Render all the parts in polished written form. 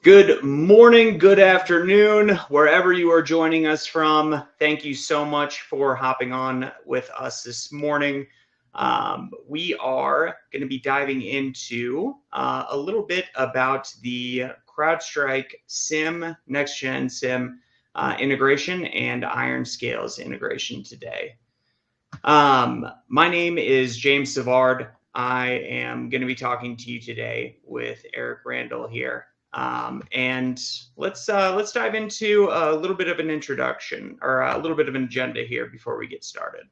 Good morning, good afternoon, wherever you are joining us from. Thank you so much for hopping on with us this morning. We are going to be diving into a little bit about the CrowdStrike SIM, next-gen SIM integration and IRONSCALES integration today. My name is James Savard. I am going to be talking to you today with Eric Randall here. And let's dive into a little bit of an introduction or a little bit of an agenda here before we get started.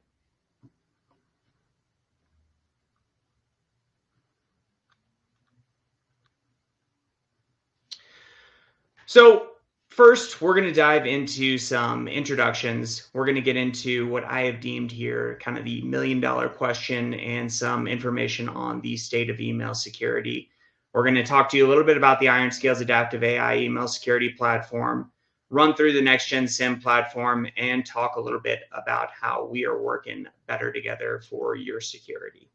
So first, we're going to dive into some introductions. We're going to get into what I have deemed here kind of the million-dollar question and some information on the state of email security. We're going to talk to you a little bit about the IRONSCALES Adaptive AI email security platform, run through the next-gen SIM platform, and talk a little bit about how we are working better together for your security.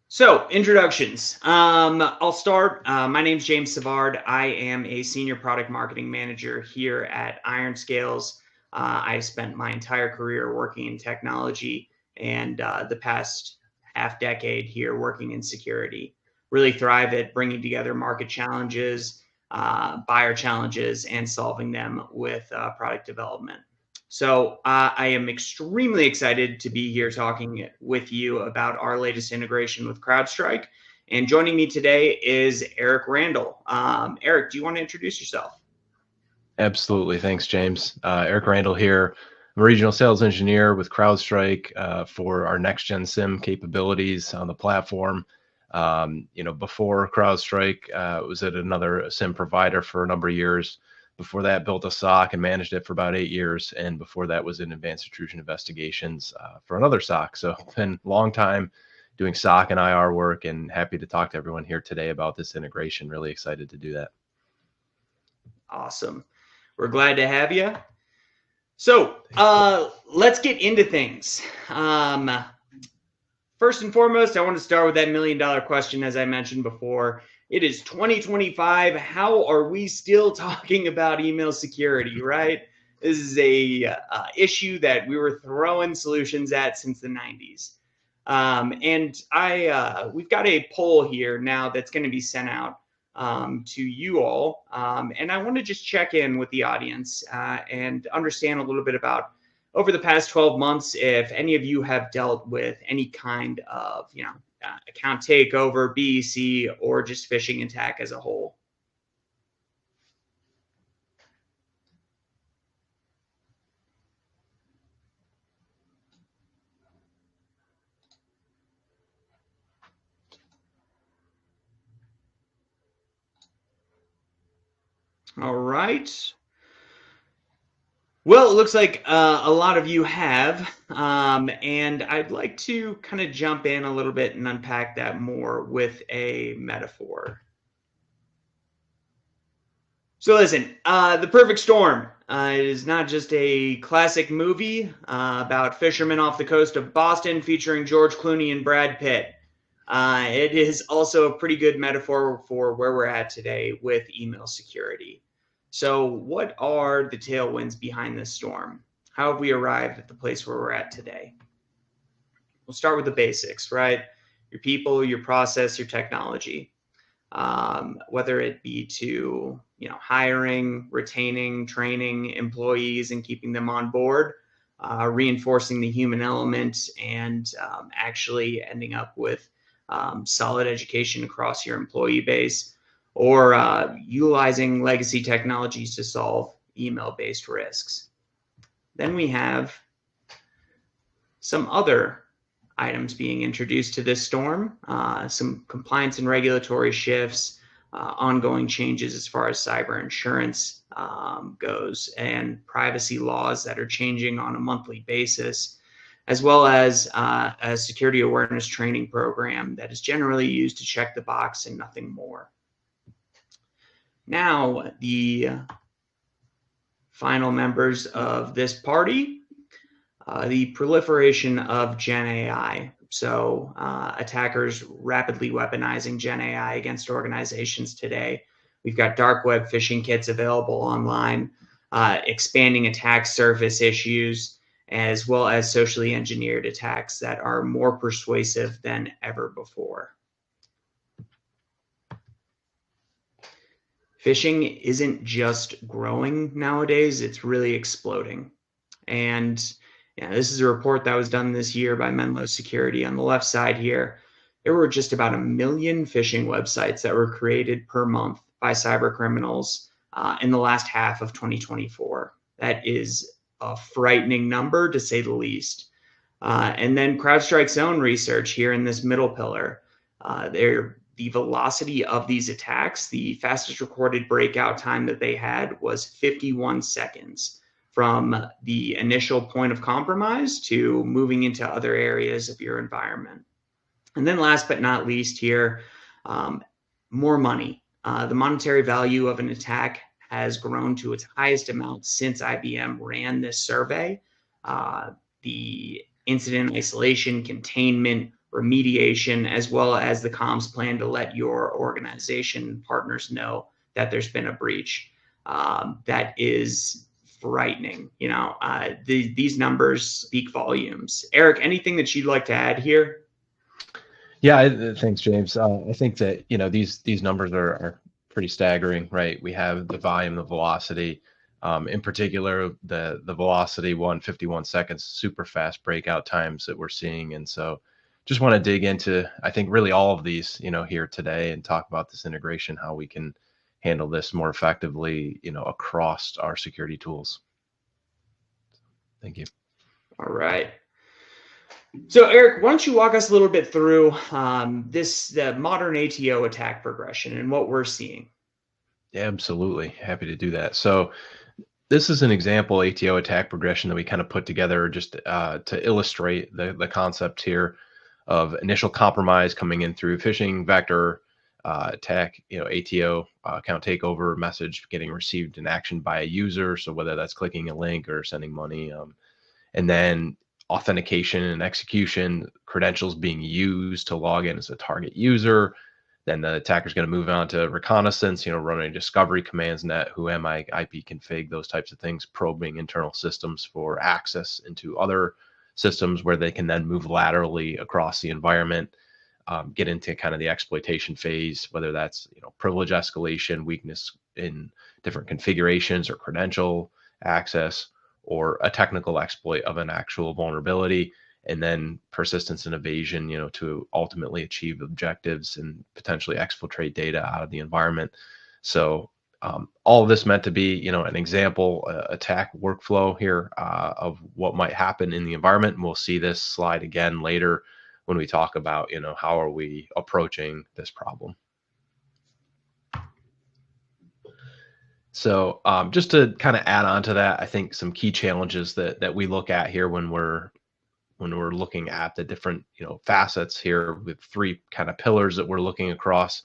So, introductions. I'll start. My name's James Savard. I am a senior product marketing manager here at IRONSCALES. I've spent my entire career working in technology and the past half decade here working in security. Really thrive at bringing together market challenges, buyer challenges, and solving them with product development. So I am extremely excited to be here talking with you about our latest integration with CrowdStrike. And joining me today is Eric Randall. Eric, do you want to introduce yourself? Absolutely. Thanks, James. Eric Randall here. I'm a regional sales engineer with CrowdStrike for our next-gen SIM capabilities on the platform. Before CrowdStrike, was at another SIM provider for a number of years. Before that, built a SOC and managed it for about 8 years. And before that was in advanced intrusion investigations for another SOC. So it's been a long time doing SOC and IR work, and happy to talk to everyone here today about this integration. Really excited to do that. Awesome. We're glad to have you. So let's get into things. First and foremost, I want to start with that million-dollar question, as I mentioned before. It is 2025. How are we still talking about email security, right? This is a issue that we were throwing solutions at since the 90s. We've got a poll here now that's going to be sent out to you all. And I want to just check in with the audience and understand a little bit about over the past 12 months, if any of you have dealt with any kind of, account takeover, BEC, or just phishing attack as a whole. All right. Well, it looks like a lot of you have, and I'd like to kind of jump in a little bit and unpack that more with a metaphor. So listen, The Perfect Storm is not just a classic movie about fishermen off the coast of Boston featuring George Clooney and Brad Pitt. It is also a pretty good metaphor for where we're at today with email security. So what are the tailwinds behind this storm? How have we arrived at the place where we're at today? We'll start with the basics, right? Your people, your process, your technology. Whether it be to, hiring, retaining, training employees and keeping them on board, reinforcing the human element, and actually ending up with solid education across your employee base, or utilizing legacy technologies to solve email-based risks. Then we have some other items being introduced to this storm, some compliance and regulatory shifts, ongoing changes as far as cyber insurance goes, and privacy laws that are changing on a monthly basis, as well as a security awareness training program that is generally used to check the box and nothing more. Now, the final members of this party, The proliferation of Gen AI. So attackers rapidly weaponizing Gen AI against organizations today. We've got dark web phishing kits available online, expanding attack surface issues, as well as socially engineered attacks that are more persuasive than ever before. Phishing isn't just growing nowadays, it's really exploding. And yeah, this is a report that was done this year by Menlo Security. On the left side here, there were just about 1 million phishing websites that were created per month by cyber criminals in the last half of 2024. That is a frightening number, to say the least. And then CrowdStrike's own research here in this middle pillar, the velocity of these attacks, the fastest recorded breakout time that they had was 51 seconds from the initial point of compromise to moving into other areas of your environment. And then last but not least here, more money. The monetary value of an attack has grown to its highest amount since IBM ran this survey. The incident isolation, containment, remediation, as well as the comms plan to let your organization partners know that there's been a breach. That is frightening. These numbers speak volumes. Eric, anything that you'd like to add here? Yeah, thanks, James. I think that these numbers are pretty staggering, right? We have the volume, the velocity. In particular, the velocity 51 seconds, super fast breakout times that we're seeing. And so just want to dig into, I think, really all of these, here today and talk about this integration, how we can handle this more effectively, across our security tools. Thank you. All right. So Eric, why don't you walk us a little bit through the modern ATO attack progression and what we're seeing? Yeah, absolutely. Happy to do that. So this is an example ATO attack progression that we kind of put together just to illustrate the concept here of initial compromise coming in through phishing vector attack, ATO account takeover message getting received in action by a user. So whether that's clicking a link or sending money, and then authentication and execution, credentials being used to log in as a target user. Then the attacker's going to move on to reconnaissance, running discovery commands, net, who am I, IP config, those types of things, probing internal systems for access into other systems where they can then move laterally across the environment, get into kind of the exploitation phase, whether that's privilege escalation, weakness in different configurations or credential access, or a technical exploit of an actual vulnerability, and then persistence and evasion, to ultimately achieve objectives and potentially exfiltrate data out of the environment. So all of this meant to be, an example attack workflow here of what might happen in the environment. And we'll see this slide again later when we talk about, how are we approaching this problem. So just to kind of add on to that, I think some key challenges that we look at here when we're looking at the different facets here, with 3 kind of pillars that we're looking across: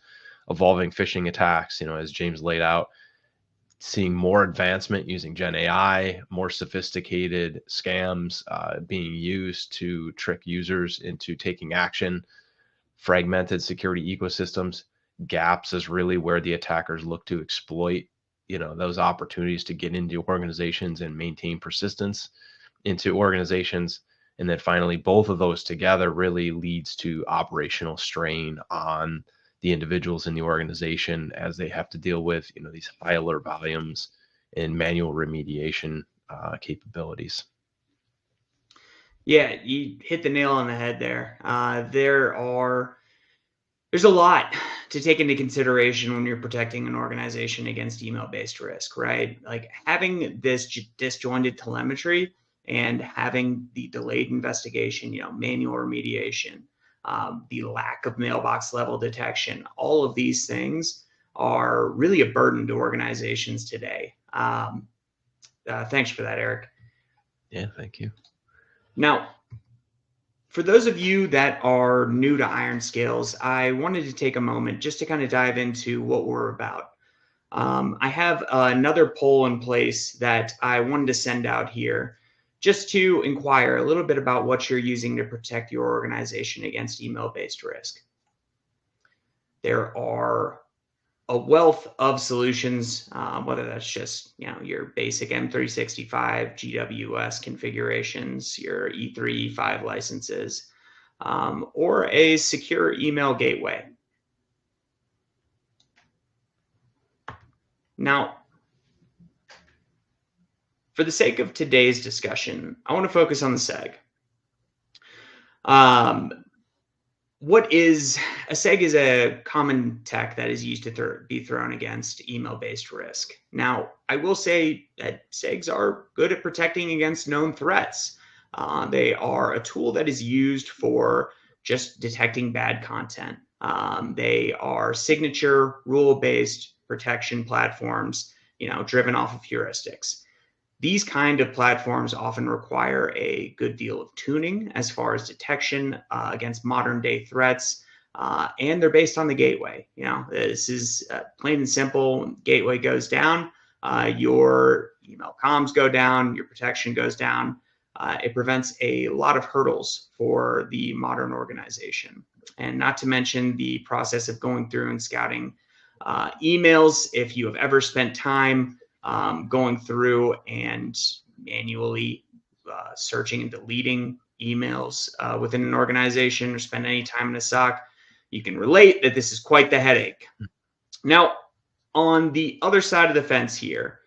evolving phishing attacks, as James laid out, seeing more advancement using Gen AI, more sophisticated scams being used to trick users into taking action, fragmented security ecosystems. Gaps is really where the attackers look to exploit those opportunities to get into organizations and maintain persistence into organizations. And then finally, both of those together really leads to operational strain on the individuals in the organization as they have to deal with these high alert volumes and manual remediation capabilities. Yeah, you hit the nail on the head there. There's a lot to take into consideration when you're protecting an organization against email-based risk, right? Like having this disjointed telemetry and having the delayed investigation, manual remediation, the lack of mailbox level detection, all of these things are really a burden to organizations today. Thanks for that, Eric. Yeah, thank you. Now, for those of you that are new to IRONSCALES, I wanted to take a moment just to kind of dive into what we're about. I have another poll in place that I wanted to send out here just to inquire a little bit about what you're using to protect your organization against email-based risk. There are a wealth of solutions, whether that's just your basic M365 GWS configurations, your E3, E5 licenses, or a secure email gateway. Now, for the sake of today's discussion, I want to focus on the SEG. What is a SEG? Is a common tech that is used to be thrown against email-based risk. Now, I will say that SEGs are good at protecting against known threats. They are a tool that is used for just detecting bad content. They are signature rule-based protection platforms, driven off of heuristics. These kind of platforms often require a good deal of tuning as far as detection against modern day threats, and they're based on the gateway. This is plain and simple. When gateway goes down, your email comms go down, your protection goes down. It prevents a lot of hurdles for the modern organization. And not to mention the process of going through and scouting emails. If you have ever spent time going through and manually searching and deleting emails within an organization, or spend any time in a SOC, you can relate that this is quite the headache. Now, on the other side of the fence here,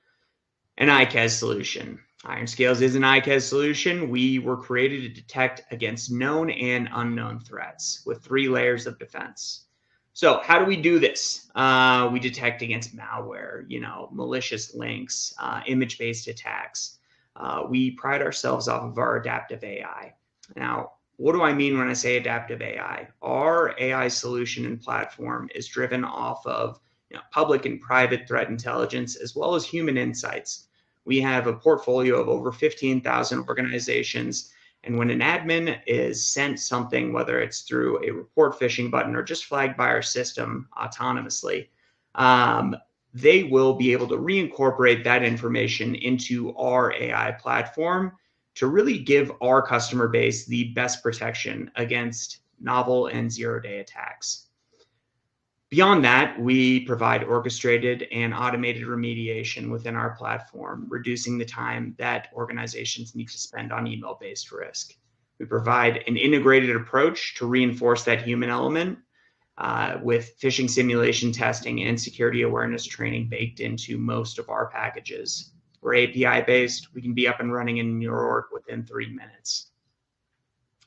an ICAS solution. IRONSCALES is an ICAS solution. We were created to detect against known and unknown threats with 3 layers of defense. So how do we do this? We detect against malware, malicious links, image-based attacks. We pride ourselves off of our adaptive AI. Now, what do I mean when I say adaptive AI? Our AI solution and platform is driven off of public and private threat intelligence, as well as human insights. We have a portfolio of over 15,000 organizations. And when an admin is sent something, whether it's through a report phishing button or just flagged by our system autonomously, they will be able to reincorporate that information into our AI platform to really give our customer base the best protection against novel and zero-day attacks. Beyond that, we provide orchestrated and automated remediation within our platform, reducing the time that organizations need to spend on email-based risk. We provide an integrated approach to reinforce that human element with phishing simulation testing and security awareness training baked into most of our packages. We're API-based. We can be up and running in New York within 3 minutes.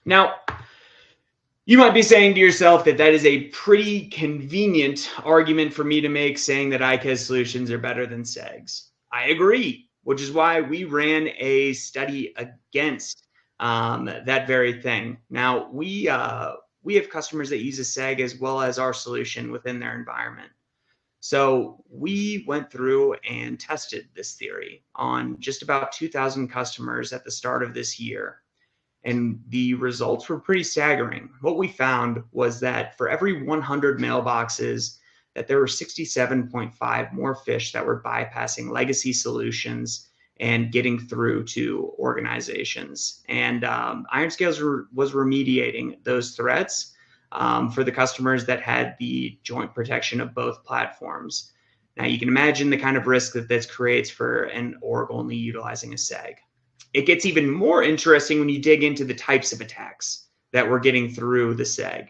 Now, you might be saying to yourself that is a pretty convenient argument for me to make, saying that ICAS solutions are better than SEGs. I agree, which is why we ran a study against that very thing. Now, we have customers that use a SEG as well as our solution within their environment. So we went through and tested this theory on just about 2,000 customers at the start of this year. And the results were pretty staggering. What we found was that for every 100 mailboxes, that there were 67.5 more fish that were bypassing legacy solutions and getting through to organizations. And IRONSCALES was remediating those threats for the customers that had the joint protection of both platforms. Now, you can imagine the kind of risk that this creates for an org only utilizing a SEG. It gets even more interesting when you dig into the types of attacks that we're getting through the SEG.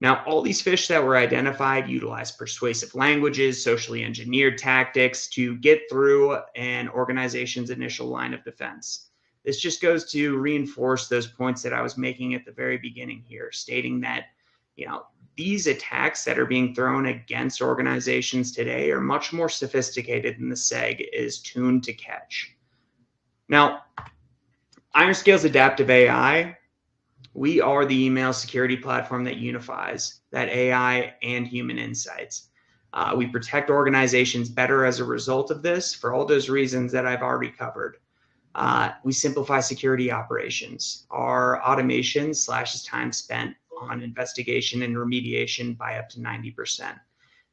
Now, all these fish that were identified utilize persuasive languages, socially engineered tactics to get through an organization's initial line of defense. This just goes to reinforce those points that I was making at the very beginning here, stating that, these attacks that are being thrown against organizations today are much more sophisticated than the SEG is tuned to catch. Now, IRONSCALES Adaptive AI, we are the email security platform that unifies that AI and human insights. We protect organizations better as a result of this for all those reasons that I've already covered. We simplify security operations. Our automation slashes time spent on investigation and remediation by up to 90%.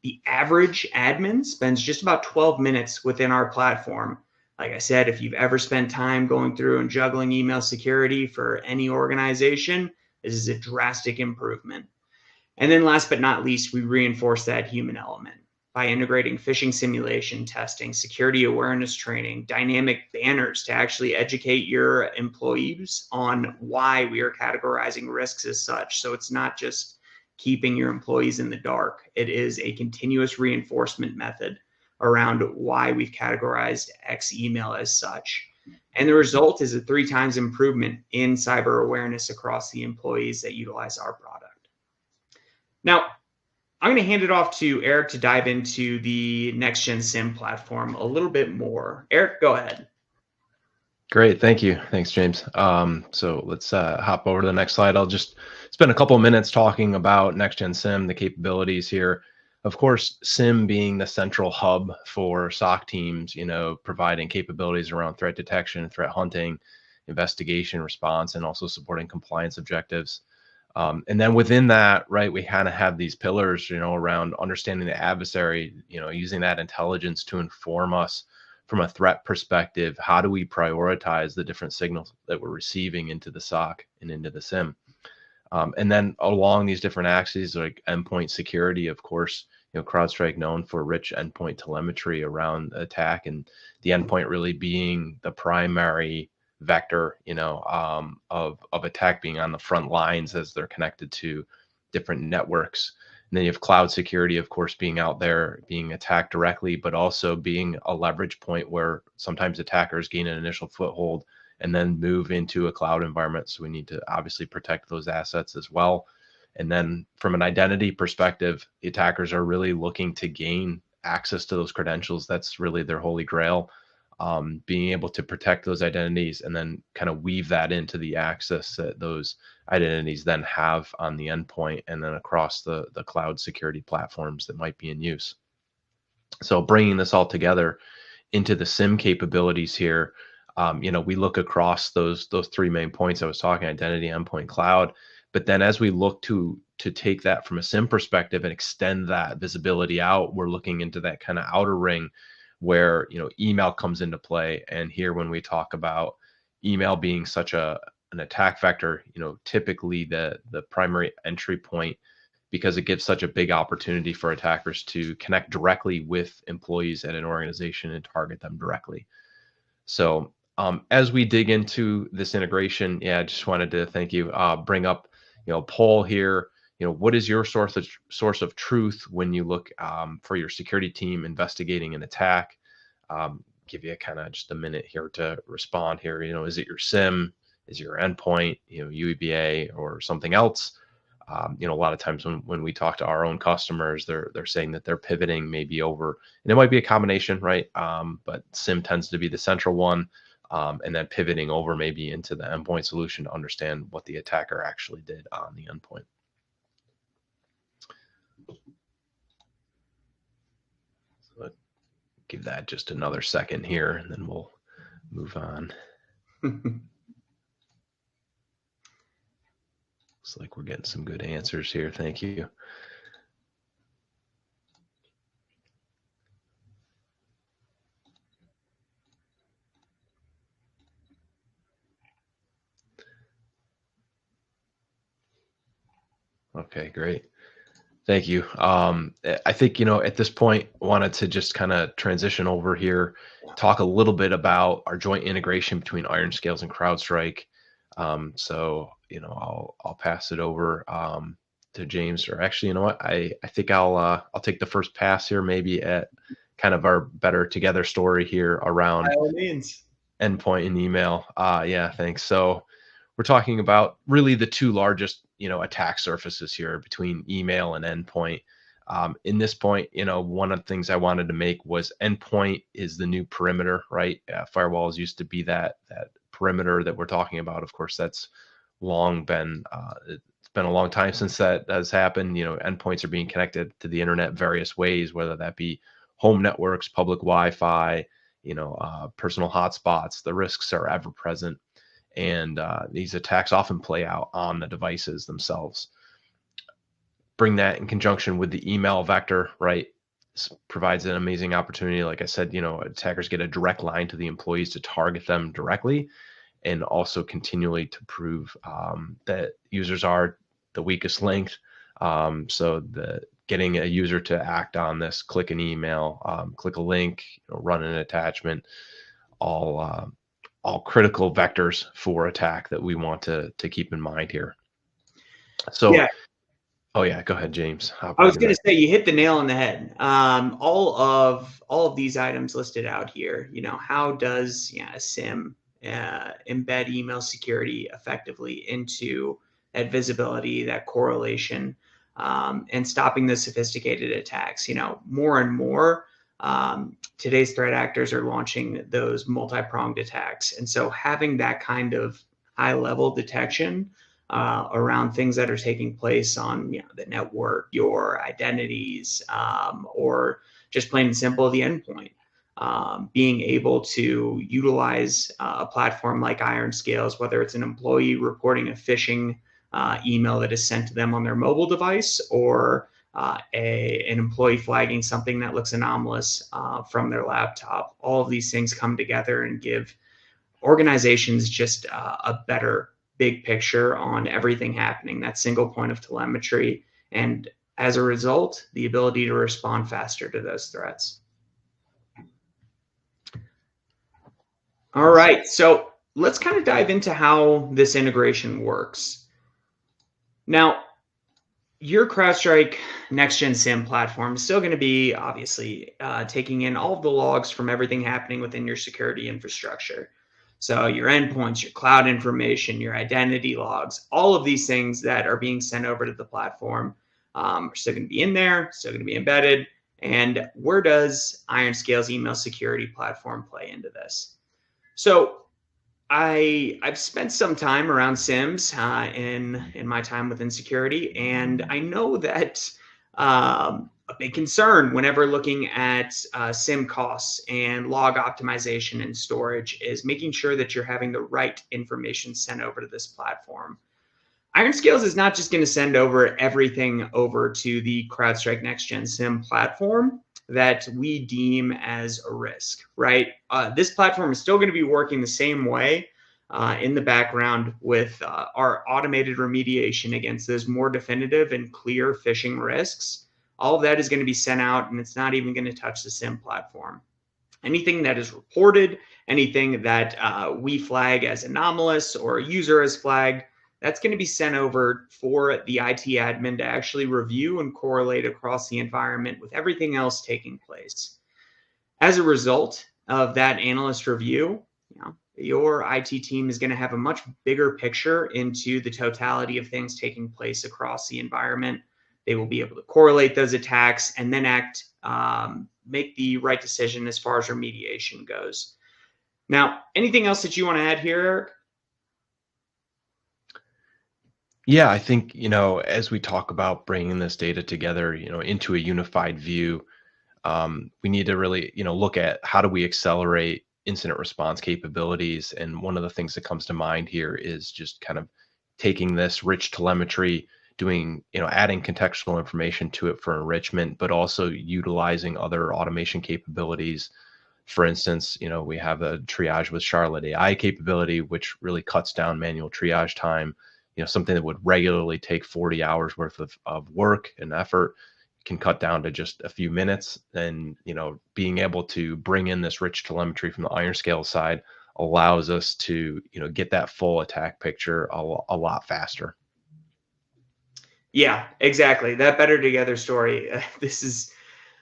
The average admin spends just about 12 minutes within our platform Like I said, if you've ever spent time going through and juggling email security for any organization, this is a drastic improvement. And then last but not least, we reinforce that human element by integrating phishing simulation testing, security awareness training, dynamic banners to actually educate your employees on why we are categorizing risks as such. So it's not just keeping your employees in the dark. It is a continuous reinforcement method around why we've categorized X email as such. And the result is a 3 times improvement in cyber awareness across the employees that utilize our product. Now, I'm going to hand it off to Eric to dive into the Next Gen SIM platform a little bit more. Eric, go ahead. Great, thank you. Thanks, James. So let's hop over to the next slide. I'll just spend a couple of minutes talking about Next Gen SIM, the capabilities here. Of course, SIM being the central hub for SOC teams, providing capabilities around threat detection, threat hunting, investigation, response, and also supporting compliance objectives. And then within that, right, we kind of have these pillars, around understanding the adversary, using that intelligence to inform us from a threat perspective. How do we prioritize the different signals that we're receiving into the SOC and into the SIM? And then along these different axes, like endpoint security, of course, CrowdStrike known for rich endpoint telemetry around attack, and the endpoint really being the primary vector, of attack, being on the front lines as they're connected to different networks. And then you have cloud security, of course, being out there, being attacked directly, but also being a leverage point where sometimes attackers gain an initial foothold and then move into a cloud environment. So we need to obviously protect those assets as well. And then from an identity perspective, the attackers are really looking to gain access to those credentials. That's really their holy grail. Being able to protect those identities and then kind of weave that into the access that those identities then have on the endpoint and then across the cloud security platforms that might be in use. So bringing this all together into the SIM capabilities here, we look across those 3 main points I was talking: identity, endpoint, cloud. But then as we look to take that from a SIM perspective and extend that visibility out, we're looking into that kind of outer ring where email comes into play. And here, when we talk about email being such an attack vector, typically the primary entry point, because it gives such a big opportunity for attackers to connect directly with employees at an organization and target them directly. So as we dig into this integration, I just wanted to thank you, bring up poll here. What is your source of truth when you look for your security team investigating an attack? Give you kind of just a minute here to respond here. Is it your SIM? Is it your endpoint, UEBA, or something else? A lot of times when we talk to our own customers, they're saying that they're pivoting maybe over, and it might be a combination, right? But SIM tends to be the central one, and then pivoting over maybe into the endpoint solution to understand what the attacker actually did on the endpoint. So give that just another second here, and then we'll move on. Looks like we're getting some good answers here. Thank you. Okay, great. Thank you. I think, at this point, wanted to just kind of transition over here, talk a little bit about our joint integration between IRONSCALES and CrowdStrike. So, I'll pass it over to James, or actually, you know what? I think I'll take the first pass here, maybe at kind of our better together story here around By all means. endpoint and email. Yeah, thanks. So we're talking about really the 2 largest, attack surfaces here between email and endpoint. In this point, one of the things I wanted to make was endpoint is the new perimeter, right? Firewalls used to be that perimeter that we're talking about. Of course, that's long been, it's been a long time since that has happened. Endpoints are being connected to the internet various ways, whether that be home networks, public Wi-Fi, personal hotspots. The risks are ever present. And these attacks often play out on the devices themselves. Bring that in conjunction with the email vector, right? provides an amazing opportunity. Like I said, attackers get a direct line to the employees to target them directly, and also continually to prove that users are the weakest link. So the getting a user to act on this, click an email, click a link, run an attachment, all critical vectors for attack that we want to keep in mind here. So, Yeah, oh yeah, go ahead, James. Hop I right was in going there. to say you hit the nail on the head. All of these items listed out here. How does a SIM embed email security effectively into that visibility, that correlation, and stopping the sophisticated attacks? More and more, today's threat actors are launching those multi-pronged attacks, and so having that kind of high-level detection around things that are taking place on the network, your identities, or just plain and simple the endpoint. Being able to utilize a platform like IRONSCALES, whether it's an employee reporting a phishing email that is sent to them on their mobile device, or an employee flagging something that looks anomalous from their laptop. All of these things come together and give organizations just a better big picture on everything happening, that single point of telemetry, and as a result, the ability to respond faster to those threats. All right, so let's kind of dive into how this integration works. Now, your CrowdStrike next-gen SIM platform is still going to be obviously taking in all of the logs from everything happening within your security infrastructure. So your endpoints, your cloud information, your identity logs, all of these things that are being sent over to the platform are still going to be in there, still going to be embedded. And where does IronScale's email security platform play into this? So I've spent some time around SIMs in my time within security, and I know that a big concern whenever looking at SIM costs and log optimization and storage is making sure that you're having the right information sent over to this platform. IronScales is not just going to send over everything over to the CrowdStrike Next Gen SIM platform that we deem as a risk, right? This platform is still going to be working the same way in the background with our automated remediation against those more definitive and clear phishing risks. All of that is going to be sent out, and it's not even going to touch the SIM platform. Anything that is reported, anything that we flag as anomalous or a user has flagged, that's going to be sent over for the IT admin to actually review and correlate across the environment with everything else taking place. As a result of that analyst review, your IT team is going to have a much bigger picture into the totality of things taking place across the environment. They will be able to correlate those attacks and then make the right decision as far as remediation goes. Now, anything else that you want to add here, Eric? Yeah, I think, as we talk about bringing this data together, into a unified view, we need to really, look at how do we accelerate incident response capabilities. And one of the things that comes to mind here is just kind of taking this rich telemetry, doing, adding contextual information to it for enrichment, but also utilizing other automation capabilities. For instance, we have a triage with Charlotte AI capability, which really cuts down manual triage time. Something that would regularly take 40 hours worth of work and effort can cut down to just a few minutes. And, being able to bring in this rich telemetry from the IronScale side allows us to, get that full attack picture a lot faster. Yeah, exactly. That better together story. This is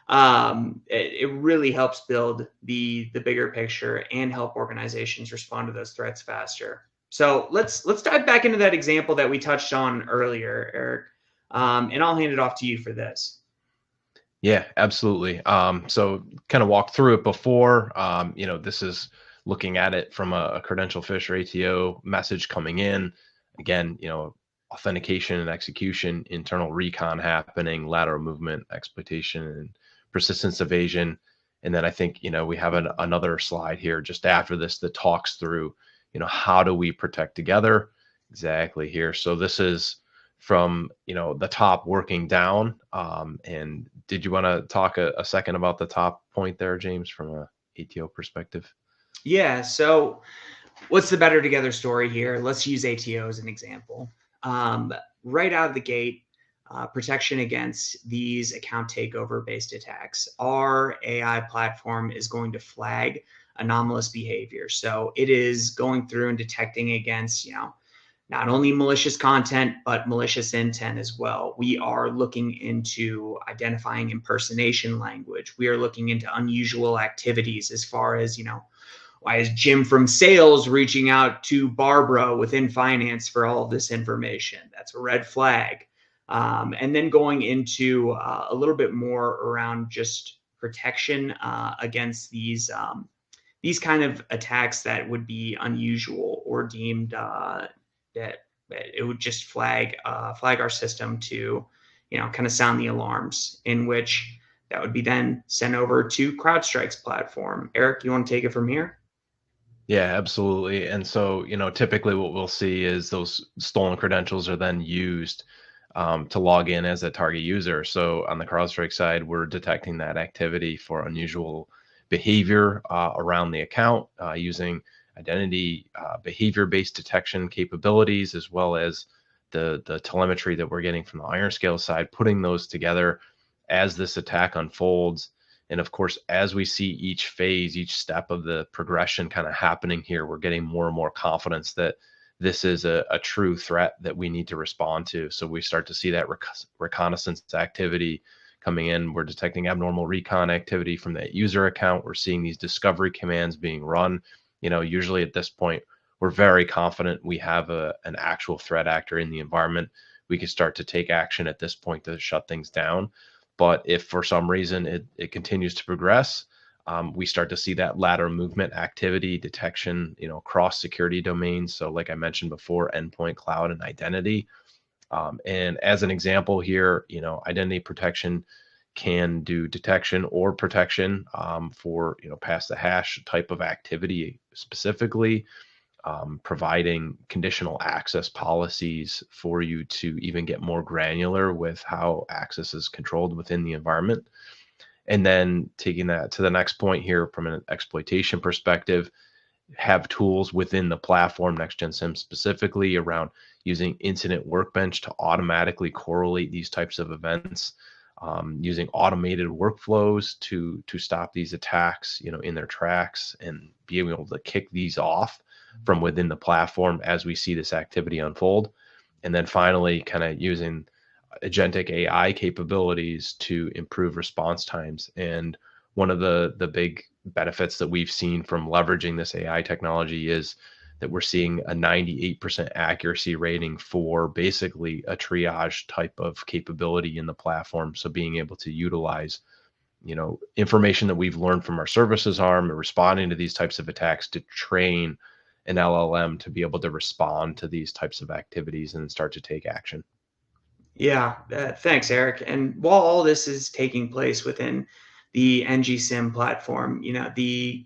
it really helps build the bigger picture and help organizations respond to those threats faster. So let's dive back into that example that we touched on earlier, Eric, and I'll hand it off to you for this. Yeah, absolutely. So kind of walked through it before. This is looking at it from a credential phish or ATO message coming in. Again, authentication and execution, internal recon happening, lateral movement, exploitation, and persistence evasion. And then I think, we have another slide here just after this that talks through, how do we protect together exactly here. So this is from the top working down. And did you want to talk a second about the top point there, James, from a ATO perspective? Yeah. So what's the better together story here? Let's use ATO as an example. Right out of the gate, protection against these account takeover based attacks. Our AI platform is going to flag anomalous behavior. So it is going through and detecting against, not only malicious content, but malicious intent as well. We are looking into identifying impersonation language. We are looking into unusual activities as far as, why is Jim from sales reaching out to Barbara within finance for all of this information? That's a red flag. And then going into a little bit more around just protection against these kind of attacks that would be unusual or deemed that it would just flag our system to, kind of sound the alarms, in which that would be then sent over to CrowdStrike's platform. Eric, you want to take it from here? Yeah, absolutely. And so, typically what we'll see is those stolen credentials are then used to log in as a target user. So on the CrowdStrike side, we're detecting that activity for unusual behavior around the account using identity behavior-based detection capabilities, as well as the telemetry that we're getting from the IRONSCALES side, putting those together as this attack unfolds. And of course, as we see each phase, each step of the progression kind of happening here, we're getting more and more confidence that this is a true threat that we need to respond to. So we start to see that reconnaissance activity coming in. We're detecting abnormal recon activity from that user account. We're seeing these discovery commands being run. Usually at this point, we're very confident we have an actual threat actor in the environment. We can start to take action at this point to shut things down. But if for some reason it continues to progress, we start to see that lateral movement activity detection, across security domains. So like I mentioned before, endpoint, cloud, and identity. And as an example here, identity protection can do detection or protection for, pass the hash type of activity specifically. Providing conditional access policies for you to even get more granular with how access is controlled within the environment. And then taking that to the next point here from an exploitation perspective, have tools within the platform, Next-Gen SIEM specifically, around using incident workbench to automatically correlate these types of events, using automated workflows to stop these attacks, in their tracks, and be able to kick these off from within the platform as we see this activity unfold. And then finally, kind of using agentic AI capabilities to improve response times. And one of the big benefits that we've seen from leveraging this AI technology is that we're seeing a 98% accuracy rating for basically a triage type of capability in the platform. So being able to utilize, information that we've learned from our services arm and responding to these types of attacks to train an LLM to be able to respond to these types of activities and start to take action. Yeah, thanks, Eric. And while all this is taking place within the NGSIM platform, the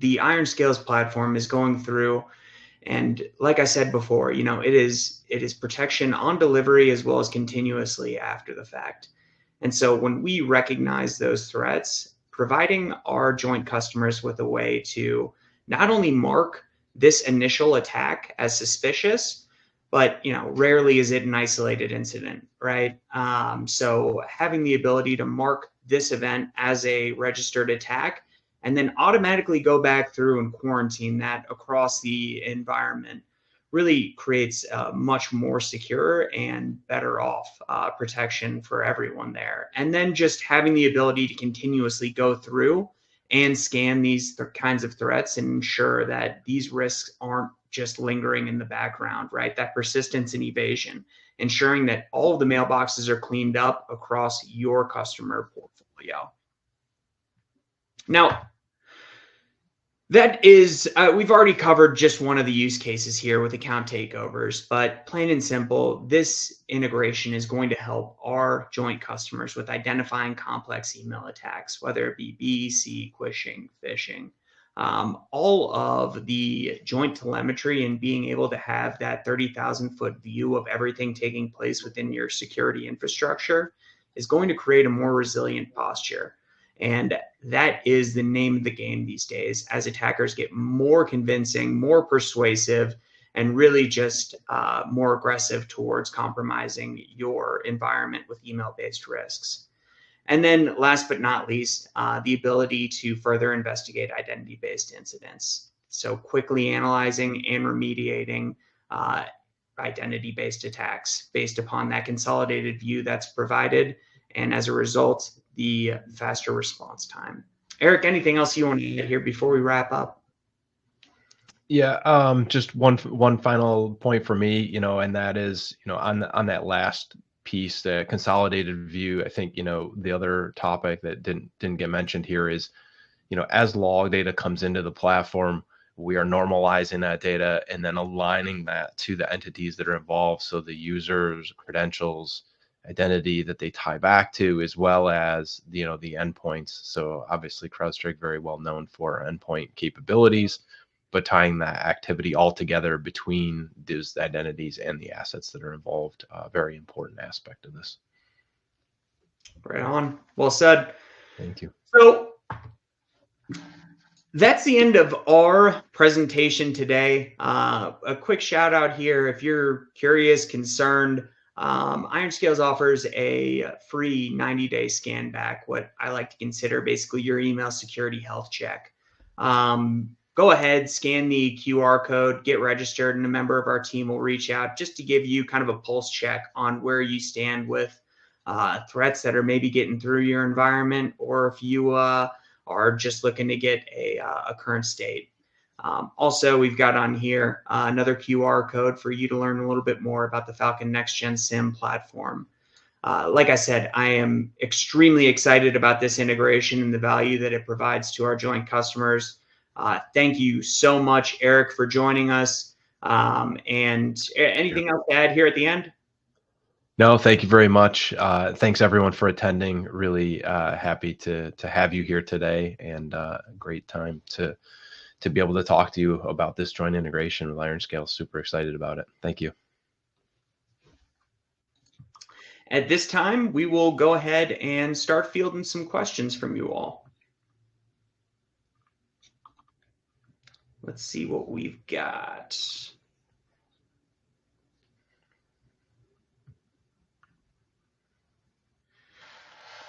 IronScales platform is going through, and like I said before, it is protection on delivery as well as continuously after the fact. And so when we recognize those threats, providing our joint customers with a way to not only mark this initial attack as suspicious, but rarely is it an isolated incident, right? So having the ability to mark this event as a registered attack and then automatically go back through and quarantine that across the environment really creates a much more secure and better off protection for everyone there. And then just having the ability to continuously go through and scan these kinds of threats and ensure that these risks aren't just lingering in the background, right? That persistence and evasion, ensuring that all of the mailboxes are cleaned up across your customer portfolio. Now, that is, we've already covered just one of the use cases here with account takeovers, but plain and simple, this integration is going to help our joint customers with identifying complex email attacks, whether it be BEC, phishing, All of the joint telemetry and being able to have that 30,000-foot view of everything taking place within your security infrastructure is going to create a more resilient posture. And that is the name of the game these days as attackers get more convincing, more persuasive, and really just more aggressive towards compromising your environment with email-based risks. And then last but not least, the ability to further investigate identity-based incidents. So quickly analyzing and remediating identity-based attacks based upon that consolidated view that's provided. And as a result, the faster response time. Eric, anything else you want to add here before we wrap up? Yeah, just one final point for me, and that is, on that last piece, the consolidated view. I think, the other topic that didn't get mentioned here is, as log data comes into the platform, we are normalizing that data and then aligning that to the entities that are involved. So the users, credentials, identity that they tie back to, as well as the endpoints. So obviously CrowdStrike very well known for endpoint capabilities, but tying that activity all together between those identities and the assets that are involved, very important aspect of this. Right on. Well said. Thank you. So that's the end of our presentation today. A quick shout out here. If you're curious, concerned, IRONSCALES offers a free 90-day scan back, what I like to consider basically your email security health check. Go ahead, scan the QR code, get registered, and a member of our team will reach out just to give you kind of a pulse check on where you stand with threats that are maybe getting through your environment, or if you are just looking to get a current state. Also, we've got on here another QR code for you to learn a little bit more about the Falcon Next Gen SIEM platform. Like I said, I am extremely excited about this integration and the value that it provides to our joint customers. Thank you so much, Eric, for joining us. And anything else to add here at the end? No, thank you very much. Thanks everyone for attending. Really happy to have you here today, and great time to be able to talk to you about this joint integration with IRONSCALES. Super excited about it. Thank you. At this time, we will go ahead and start fielding some questions from you all. Let's see what we've got.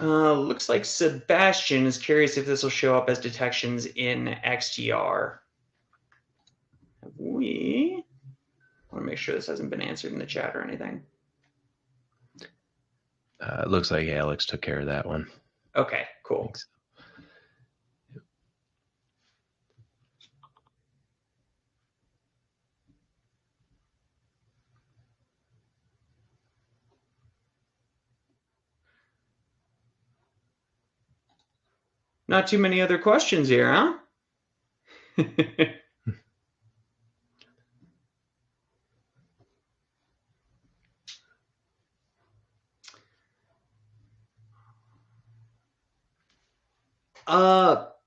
Looks like Sebastian is curious if this will show up as detections in XDR. We want to make sure this hasn't been answered in the chat or anything. It looks like Alex took care of that one. Okay, cool. Thanks. Not too many other questions here, huh?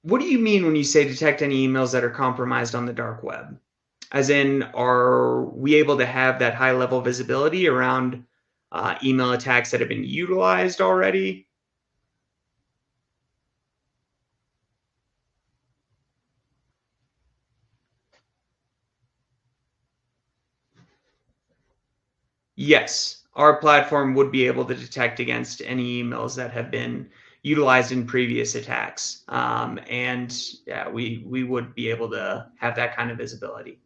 What do you mean when you say detect any emails that are compromised on the dark web? As in, are we able to have that high level visibility around email attacks that have been utilized already? Yes, our platform would be able to detect against any emails that have been utilized in previous attacks. And yeah, we would be able to have that kind of visibility.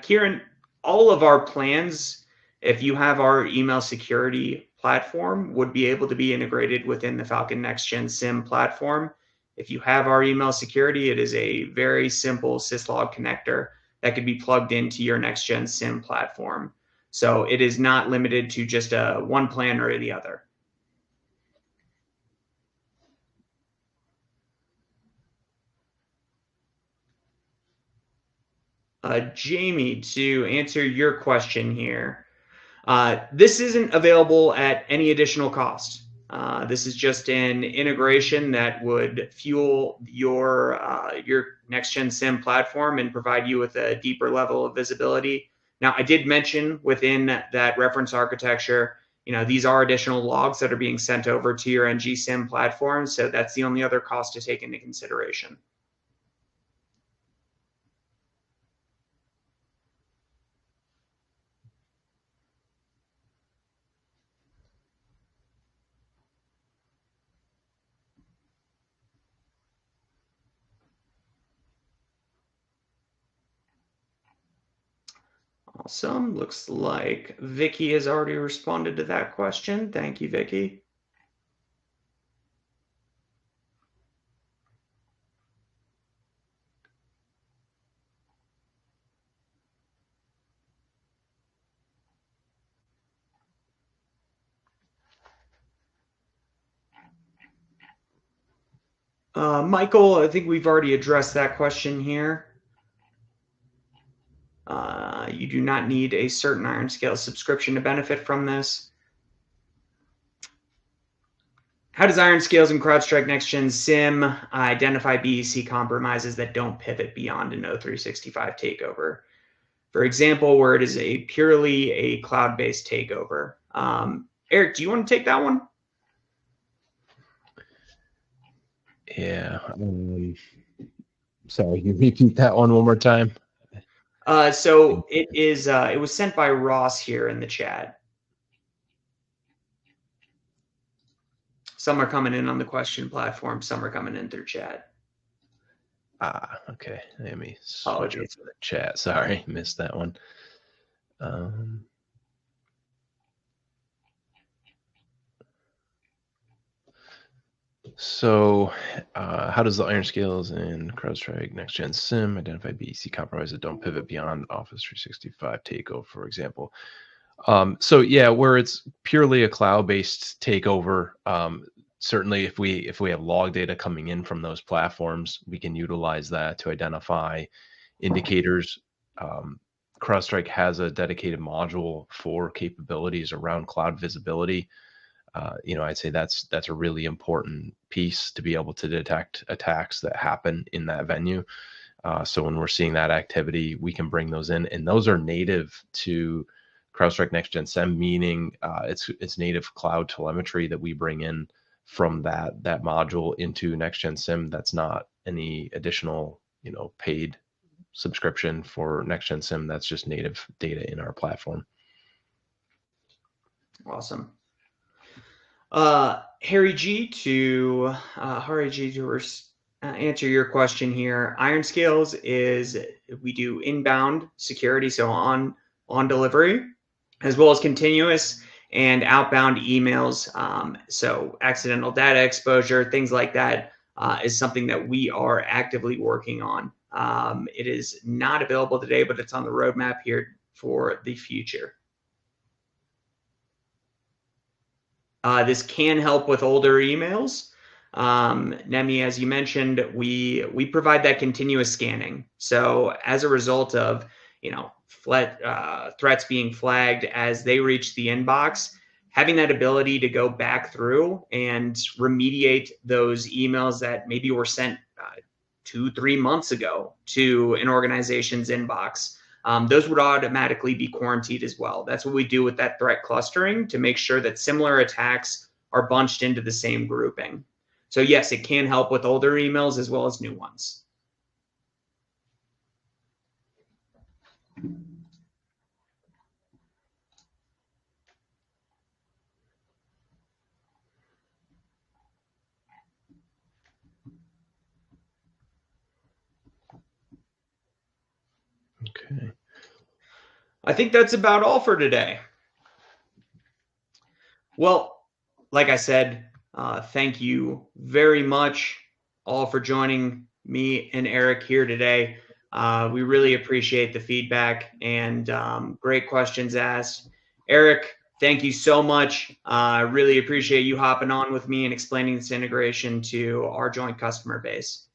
Kieran, all of our plans, if you have our email security platform, would be able to be integrated within the Falcon Next Gen SIEM platform. If you have our email security, it is a very simple syslog connector that could be plugged into your Next Gen SIEM platform. So it is not limited to just one plan or the other. Jamie, to answer your question here, this isn't available at any additional cost. This is just an integration that would fuel your next-gen SIEM platform and provide you with a deeper level of visibility. Now, I did mention within that reference architecture, these are additional logs that are being sent over to your NG SIEM platform, so that's the only other cost to take into consideration. Awesome. Looks like Vicky has already responded to that question. Thank you, Vicky. Michael, I think we've already addressed that question here. You do not need a certain IRONSCALES subscription to benefit from this. How does IRONSCALES and CrowdStrike Next-Gen SIEM identify BEC compromises that don't pivot beyond an O365 takeover? For example, where it is purely a cloud-based takeover. Eric, do you want to take that one? Yeah. Sorry, can you repeat that one more time? So it was sent by Ross here in the chat. Some are coming in on the question platform, some are coming in through chat. Okay. Let me switch over to the chat. Sorry, missed that one. So how does the IRONSCALES and CrowdStrike Next-Gen SIEM identify BEC compromises that don't pivot beyond Office 365 takeover, for example? So yeah, where it's purely a cloud-based takeover, certainly if we have log data coming in from those platforms, we can utilize that to identify indicators. CrowdStrike has a dedicated module for capabilities around cloud visibility. I'd say that's a really important piece to be able to detect attacks that happen in that venue. So when we're seeing that activity, we can bring those in, and those are native to CrowdStrike Next-Gen SIEM, meaning it's native cloud telemetry that we bring in from that module into Next-Gen SIEM. That's not any additional paid subscription for Next-Gen SIEM. That's just native data in our platform. Awesome. Harry G to answer your question here. IRONSCALES is we do inbound security, so on delivery, as well as continuous and outbound emails. So accidental data exposure, things like that, is something that we are actively working on. It is not available today, but it's on the roadmap here for the future. This can help with older emails. Nemi, as you mentioned, we provide that continuous scanning. So as a result of threats being flagged as they reach the inbox, having that ability to go back through and remediate those emails that maybe were sent 2-3 months ago to an organization's inbox, those would automatically be quarantined as well. That's what we do with that threat clustering to make sure that similar attacks are bunched into the same grouping. So yes, it can help with older emails as well as new ones. Okay. I think that's about all for today. Well, like I said, thank you very much all for joining me and Eric here today. We really appreciate the feedback and great questions asked. Eric, thank you so much. I really appreciate you hopping on with me and explaining this integration to our joint customer base.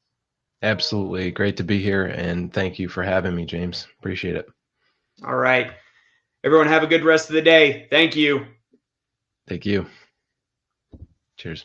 Absolutely. Great to be here, and thank you for having me, James. Appreciate it. All right. Everyone have a good rest of the day. Thank you. Thank you. Cheers.